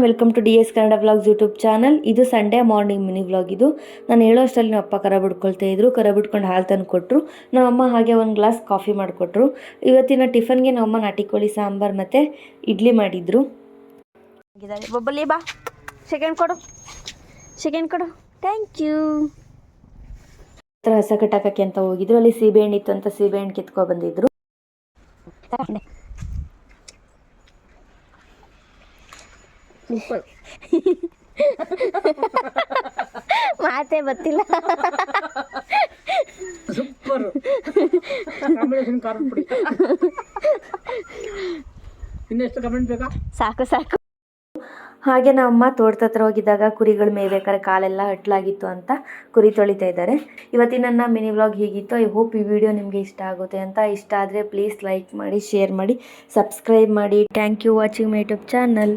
Welcome to DS Kannada vlogs YouTube channel. ಇದು Sunday morning mini vlog. ಇದು ನಾನು ಹೇಳೋ ಅಷ್ಟರಲ್ಲಿ ನಮ್ಮ ಅಪ್ಪ ಕರ ಬಿಡ್ಕೊಳ್ತಾ ಇದ್ರು. ಕರ ಬಿಟ್ಕೊಂಡು ಹಾಲು ತಂದು ಕೊಟ್ಟರು. ನಮ್ಮಮ್ಮ ಹಾಗೆ ಒಂದು ಗ್ಲಾಸ್ ಕಾಫಿ ಮಾಡಿಕೊಟ್ರು. ಇವತ್ತಿನ ಟಿಫನ್ಗೆ ನಮ್ಮಮ್ಮ ನಾಟಿ ಕೋಳಿ ಸಾಂಬಾರು ಮತ್ತು ಇಡ್ಲಿ ಮಾಡಿದ್ರು. ಬೊಬ್ಬಲಿ ಬಾ, ಸೆಕೆಂಡ್ ಕೊಡು ಥ್ಯಾಂಕ್ ಯು. ಹಸ ಕಟ್ಟಾಕಕ್ಕೆ ಅಂತ ಹೋಗಿದ್ರು. ಅಲ್ಲಿ ಸೀಬೆಹಣ್ಣು ಇತ್ತು ಅಂತ ಸೀಬೆಹಣ್ಣು ಕಿತ್ಕೊ ಬಂದಿದ್ರು. ಮಾತೇ ಗೊತ್ತಿಲ್ಲ. ಸೂಪರ್ ಕಾಂಬಿನೇಷನ್ ಖಾರದ ಪುಡಿ. ಇನ್ನೆಷ್ಟು ಕಮೆಂಟ್ ಬೇಕಾ? ಸಾಕು. ಹಾಗೆ ನಮ್ಮಮ್ಮ ತೋಟದ ಹತ್ರ ಹೋಗಿದ್ದಾಗ ಕುರಿಗಳು ಮೇಯ್ಬೇಕಾದ್ರೆ ಕಾಲೆಲ್ಲ ಹಟ್ಲಾಗಿತ್ತು ಅಂತ ಕುರಿ ತೊಳಿತಾ ಇದ್ದಾರೆ. ಇವತ್ತಿನ ನನ್ನ ಮಿನಿ ವ್ಲಾಗ್ ಹೀಗಿತ್ತು. ಐ ಹೋಪ್ ಈ ವಿಡಿಯೋ ನಿಮಗೆ ಇಷ್ಟ ಆಗುತ್ತೆ ಅಂತ. ಇಷ್ಟ ಆದರೆ ಪ್ಲೀಸ್ ಲೈಕ್ ಮಾಡಿ, ಶೇರ್ ಮಾಡಿ, ಸಬ್ಸ್ಕ್ರೈಬ್ ಮಾಡಿ. Thank you watching my YouTube channel.